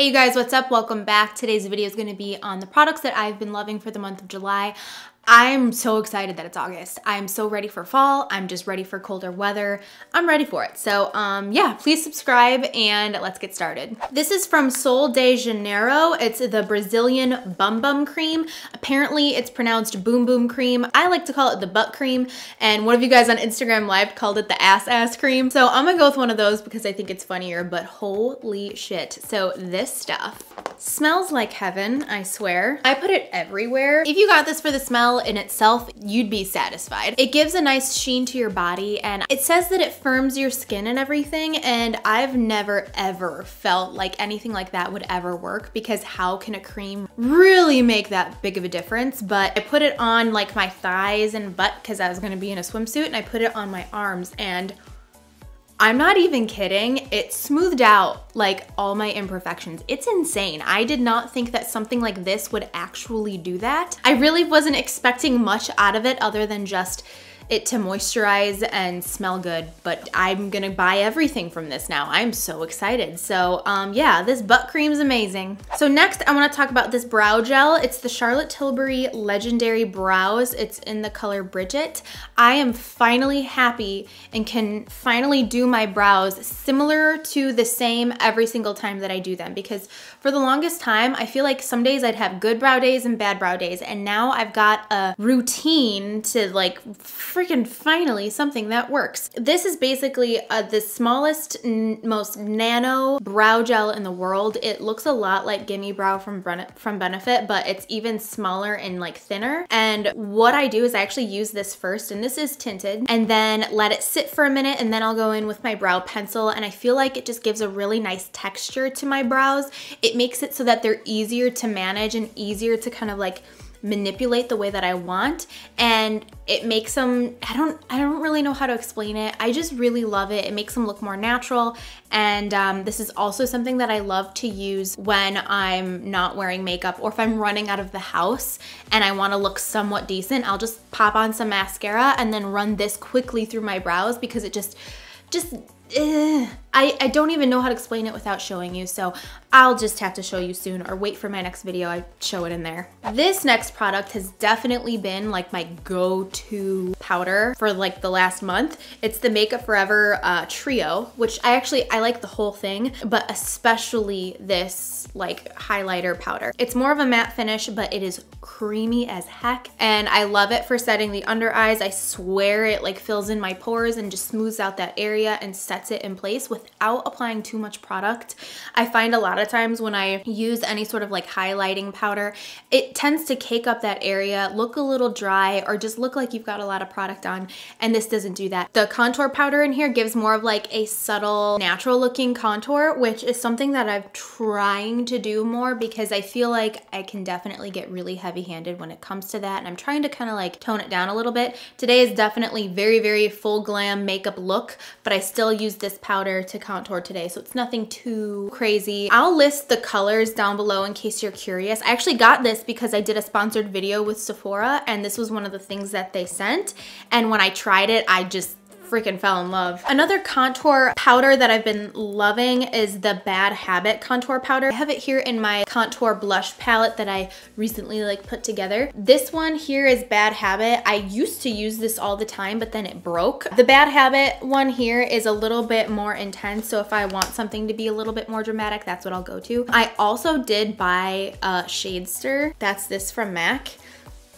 Hey you guys, what's up? Welcome back. Today's video is going to be on the products that I've been loving for the month of July. I'm so excited that it's August. I'm so ready for fall. I'm just ready for colder weather. I'm ready for it. So yeah, please subscribe and let's get started. This is from Sol de Janeiro. It's the Brazilian Bum Bum Cream. Apparently it's pronounced Boom Boom Cream. I like to call it the butt cream, and one of you guys on Instagram Live called it the ass cream. So I'm gonna go with one of those because I think it's funnier, but holy shit. So this stuff smells like heaven, I swear. I put it everywhere. If you got this for the smell in itself, you'd be satisfied. It gives a nice sheen to your body, and it says that it firms your skin and everything, and I've never ever felt like anything like that would ever work, because how can a cream really make that big of a difference? But I put it on like my thighs and butt because I was gonna be in a swimsuit, and I put it on my arms, and I'm not even kidding, it smoothed out like all my imperfections. It's insane. I did not think that something like this would actually do that. I really wasn't expecting much out of it other than just it to moisturize and smell good, but I'm gonna buy everything from this now. I'm so excited. So yeah, this butt cream is amazing. So next I wanna talk about this brow gel. It's the Charlotte Tilbury Legendary Brows. It's in the color Bridget. I am finally happy and can finally do my brows similar to the same every single time that I do them, because for the longest time, I feel like some days I'd have good brow days and bad brow days, and now I've got a routine to like freaking finally something that works. This is basically the smallest, most nano brow gel in the world. It looks a lot like Gimme Brow from Benefit, but it's even smaller and like thinner. And what I do is I actually use this first, and this is tinted, and then let it sit for a minute, and then I'll go in with my brow pencil, and I feel like it just gives a really nice texture to my brows. It makes it so that they're easier to manage and easier to kind of like manipulate the way that I want, and it makes them, I don't really know how to explain it. I just really love it. It makes them look more natural, and this is also something that I love to use when I'm not wearing makeup, or if I'm running out of the house and I want to look somewhat decent. I'll just pop on some mascara and then run this quickly through my brows, because it just I don't even know how to explain it without showing you, so I'll just have to show you soon, or wait for my next video, I show it in there. This next product has definitely been like my go-to powder for like the last month. It's the Makeup Forever Trio, which I like the whole thing, but especially this like highlighter powder. It's more of a matte finish, but it is creamy as heck, and I love it for setting the under eyes. I swear it like fills in my pores and just smooths out that area and sets it in place without applying too much product. I find a lot of times when I use any sort of like highlighting powder, it tends to cake up that area, look a little dry, or just look like you've got a lot of product on, and this doesn't do that. The contour powder in here gives more of like a subtle, natural looking contour, which is something that I'm trying to do more, because I feel like I can definitely get really heavy-handed when it comes to that, and I'm trying to kind of like tone it down a little bit. Today is definitely very, very full glam makeup look, but I still use this powder to contour today, so it's nothing too crazy. I'll list the colors down below in case you're curious. I actually got this because I did a sponsored video with Sephora, and this was one of the things that they sent, and when I tried it, I just freaking fell in love. Another contour powder that I've been loving is the Bad Habit contour powder. I have it here in my contour blush palette that I recently like put together. This one here is Bad Habit. I used to use this all the time, but then it broke. The Bad Habit one here is a little bit more intense, so if I want something to be a little bit more dramatic, that's what I'll go to. I also did buy a shade stir. That's this from MAC.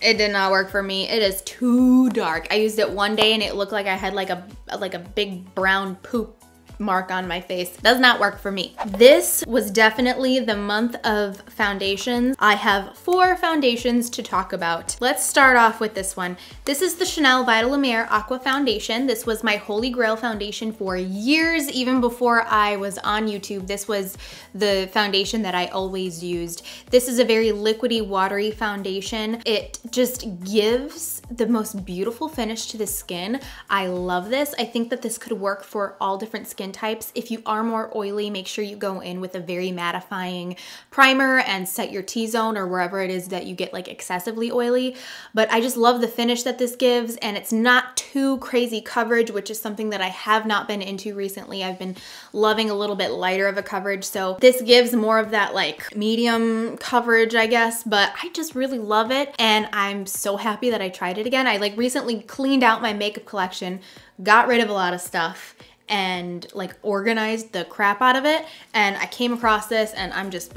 It did not work for me. It is too dark. I used it one day and it looked like I had like a big brown poop mark on my face. Does not work for me. This was definitely the month of foundations. I have 4 foundations to talk about. Let's start off with this one. This is the Chanel Vita Lumiere Aqua Foundation. This was my holy grail foundation for years, even before I was on YouTube. This was the foundation that I always used. This is a very liquidy, watery foundation. It just gives the most beautiful finish to the skin. I love this. I think that this could work for all different skin skin types. If you are more oily, make sure you go in with a very mattifying primer and set your T-zone or wherever it is that you get like excessively oily. But I just love the finish that this gives, and it's not too crazy coverage, which is something that I have not been into recently. I've been loving a little bit lighter of a coverage. So this gives more of that like medium coverage, I guess, but I just really love it. And I'm so happy that I tried it again. I like recently cleaned out my makeup collection, got rid of a lot of stuff, and like organized the crap out of it. And I came across this and I'm just,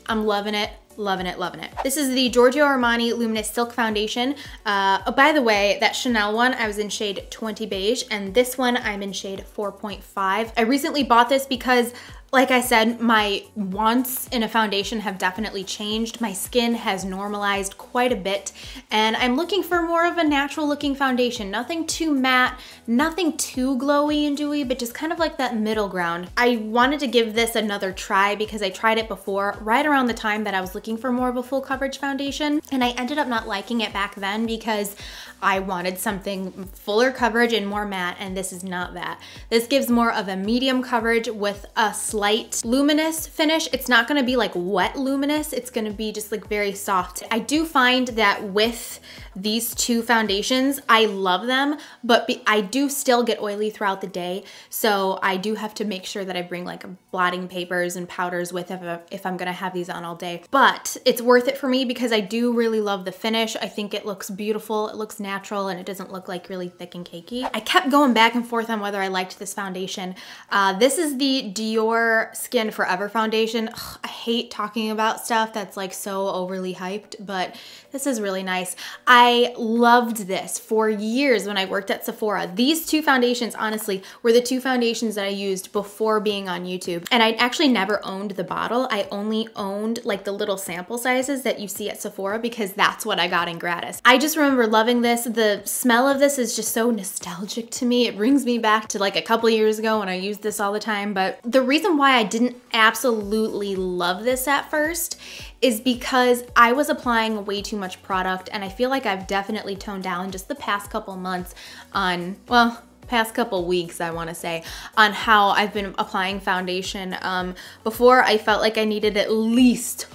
I'm loving it. Loving it, loving it. This is the Giorgio Armani Luminous Silk Foundation. Oh, by the way, that Chanel one, I was in shade 20 Beige, and this one I'm in shade 4.5. I recently bought this because, like I said, my wants in a foundation have definitely changed. My skin has normalized quite a bit, and I'm looking for more of a natural looking foundation. Nothing too matte, nothing too glowy and dewy, but just kind of like that middle ground. I wanted to give this another try because I tried it before, right around the time that I was looking for more of a full coverage foundation, and I ended up not liking it back then because I wanted something fuller coverage and more matte, and this is not that. This gives more of a medium coverage with a slight luminous finish. It's not gonna be like wet luminous, it's gonna be just like very soft. I do find that with these two foundations, I love them, but I do still get oily throughout the day, so I do have to make sure that I bring like blotting papers and powders with if I'm gonna have these on all day. But it's worth it for me because I do really love the finish. I think it looks beautiful, it looks natural, and it doesn't look like really thick and cakey. I kept going back and forth on whether I liked this foundation. This is the Dior Skin Forever foundation. Ugh, I hate talking about stuff that's like so overly hyped, but this is really nice. I loved this for years when I worked at Sephora. These two foundations, honestly, were the two foundations that I used before being on YouTube. And I actually never owned the bottle. I only owned like the little sample sizes that you see at Sephora because that's what I got in gratis. I just remember loving this. The smell of this is just so nostalgic to me. It brings me back to like a couple years ago when I used this all the time. But the reason why I didn't absolutely love this at first is because I was applying way too much product, and I feel like I've definitely toned down just the past couple months on, well, past couple weeks, I wanna say, on how I've been applying foundation. Before, I felt like I needed at least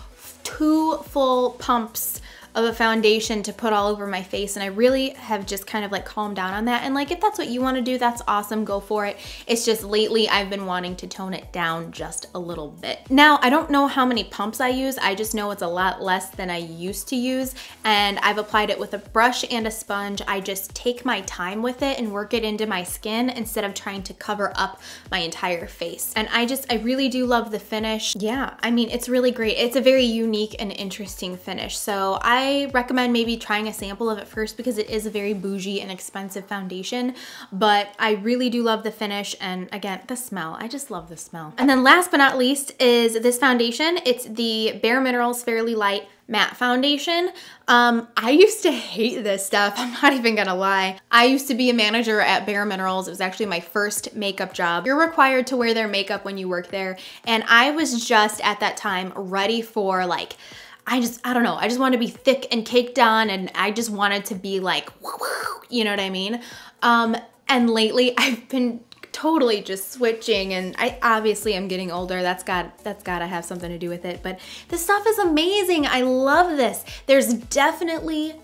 2 full pumps of a foundation to put all over my face, and I really have just kind of like calmed down on that. And like, if that's what you want to do, that's awesome, go for it. It's just lately I've been wanting to tone it down just a little bit. Now, I don't know how many pumps I use, I just know it's a lot less than I used to use, and I've applied it with a brush and a sponge. I just take my time with it and work it into my skin instead of trying to cover up my entire face. And I really do love the finish. Yeah, I mean, it's really great. It's a very unique and interesting finish. So I recommend maybe trying a sample of it first because it is a very bougie and expensive foundation, but I really do love the finish, and again, the smell. I just love the smell. And then last but not least is this foundation. It's the Bare Minerals Fairly Light Matte Foundation. I used to hate this stuff, I'm not even gonna lie. I used to be a manager at Bare Minerals. It was actually my first makeup job. You're required to wear their makeup when you work there, and I was just at that time ready for like, I don't know, I just wanted to be thick and caked on, and I just wanted to be like, you know what I mean? And lately I've been totally just switching, and I obviously am getting older. That's gotta have something to do with it, but this stuff is amazing. I love this. There's definitely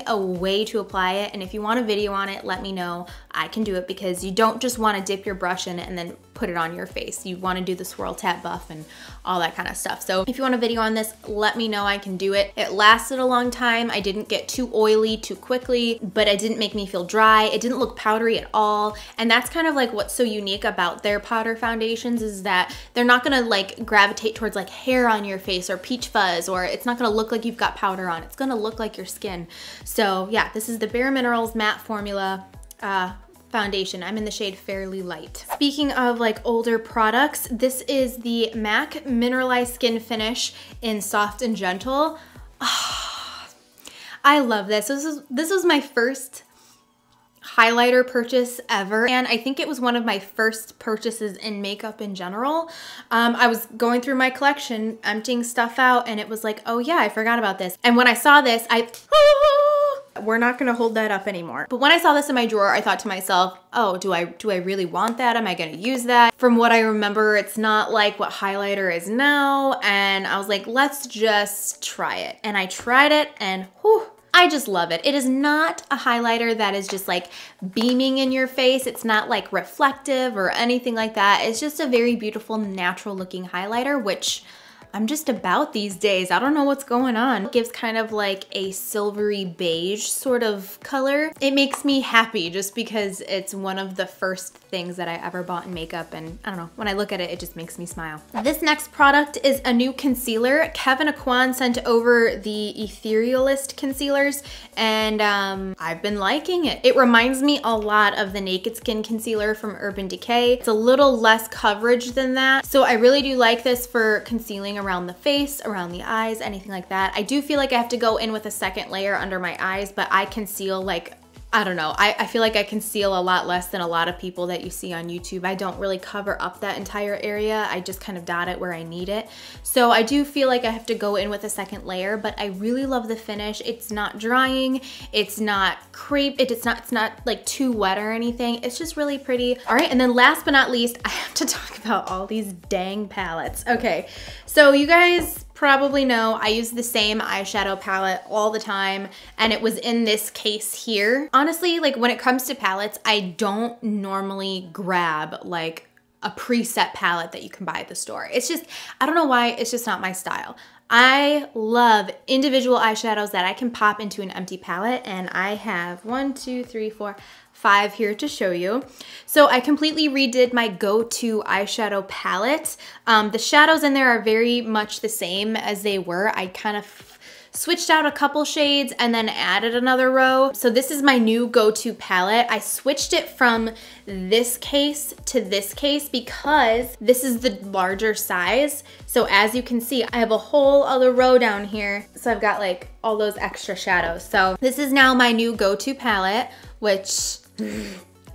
a way to apply it, and if you want a video on it, let me know. I can do it because you don't just want to dip your brush in it and then put it on your face. You want to do the swirl tap buff and all that kind of stuff. So if you want a video on this, let me know, I can do it. It lasted a long time. I didn't get too oily too quickly, but it didn't make me feel dry. It didn't look powdery at all. And that's kind of like what's so unique about their powder foundations, is that they're not gonna like gravitate towards like hair on your face or peach fuzz, or it's not gonna look like you've got powder on. It's gonna look like your skin. So yeah, this is the Bare Minerals Matte Formula foundation. I'm in the shade Fairly Light. Speaking of like older products, this is the MAC Mineralized Skin Finish in Soft and Gentle. I love this. This was my first highlighter purchase ever, and I think it was one of my first purchases in makeup in general. I was going through my collection, emptying stuff out, and it was like, oh yeah, I forgot about this. And when I saw this, We're not gonna hold that up anymore. But when I saw this in my drawer, I thought to myself, oh, do I really want that? Am I gonna use that? From what I remember, it's not like what highlighter is now. And I was like, let's just try it. And I tried it and whew, I just love it. It is not a highlighter that is just like beaming in your face. It's not like reflective or anything like that. It's just a very beautiful, natural looking highlighter, which I'm just about these days. I don't know what's going on. It gives kind of like a silvery beige sort of color. It makes me happy just because it's one of the first things that I ever bought in makeup, and I don't know, when I look at it, it just makes me smile. This next product is a new concealer. Kevin Aquan sent over the Etherealist concealers, and I've been liking it. It reminds me a lot of the Naked Skin concealer from Urban Decay. It's a little less coverage than that, so I really do like this for concealing around the face, around the eyes, anything like that. I do feel like I have to go in with a second layer under my eyes, but I conceal like, I don't know, I feel like I conceal a lot less than a lot of people that you see on YouTube. I don't really cover up that entire area. I just kind of dot it where I need it. So I do feel like I have to go in with a second layer, but I really love the finish. It's not drying, it's not crepe, it's not like too wet or anything. It's just really pretty. All right, and then last but not least, I have to talk about all these dang palettes. Okay, so you guys probably know I use the same eyeshadow palette all the time, and it was in this case here. Honestly, like when it comes to palettes, I don't normally grab like a preset palette that you can buy at the store. It's just, I don't know why, it's just not my style. I love individual eyeshadows that I can pop into an empty palette, and I have 1, 2, 3, 4, 5 here to show you. So I completely redid my go-to eyeshadow palette. The shadows in there are very much the same as they were. I kind of switched out a couple shades and then added another row. So this is my new go-to palette. I switched it from this case to this case because this is the larger size. So as you can see, I have a whole other row down here. So I've got like all those extra shadows. So this is now my new go-to palette, which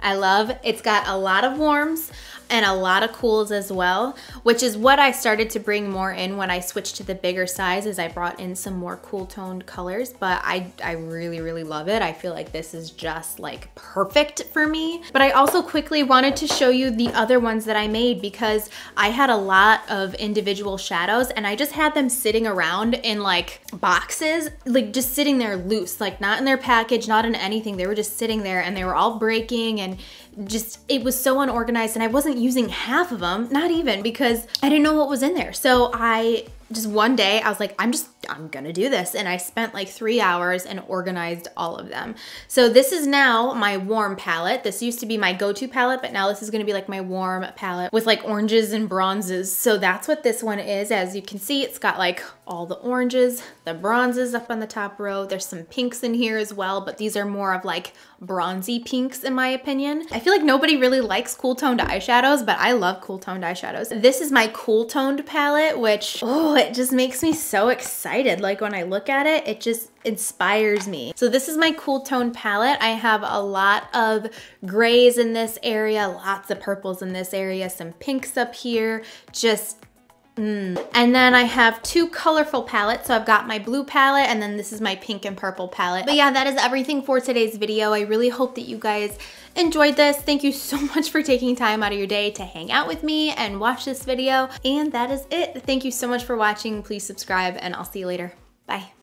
I love. It's got a lot of warms and a lot of cools as well, which is what I started to bring more in when I switched to the bigger size, as I brought in some more cool toned colors, but I really, really love it. I feel like this is just like perfect for me. But I also quickly wanted to show you the other ones that I made because I had a lot of individual shadows and I just had them sitting around in like boxes, like just sitting there loose, like not in their package, not in anything. They were just sitting there and they were all breaking, and just, it was so unorganized, and I wasn't using half of them, not even, because I didn't know what was in there. So I just one day I was like, I'm gonna do this. And I spent like 3 hours and organized all of them. So this is now my warm palette. This used to be my go-to palette, but now this is gonna be like my warm palette with like oranges and bronzes. So that's what this one is. As you can see, it's got like all the oranges, the bronzes up on the top row. There's some pinks in here as well, but these are more of like bronzy pinks in my opinion. I feel like nobody really likes cool toned eyeshadows, but I love cool toned eyeshadows. This is my cool toned palette, which, oh, it just makes me so excited. Like when I look at it, it just inspires me. So this is my cool tone palette. I have a lot of grays in this area, lots of purples in this area, some pinks up here, just and then I have 2 colorful palettes. So I've got my blue palette, and then this is my pink and purple palette. But yeah, that is everything for today's video. I really hope that you guys enjoyed this. Thank you so much for taking time out of your day to hang out with me and watch this video. And that is it. Thank you so much for watching. Please subscribe, and I'll see you later. Bye.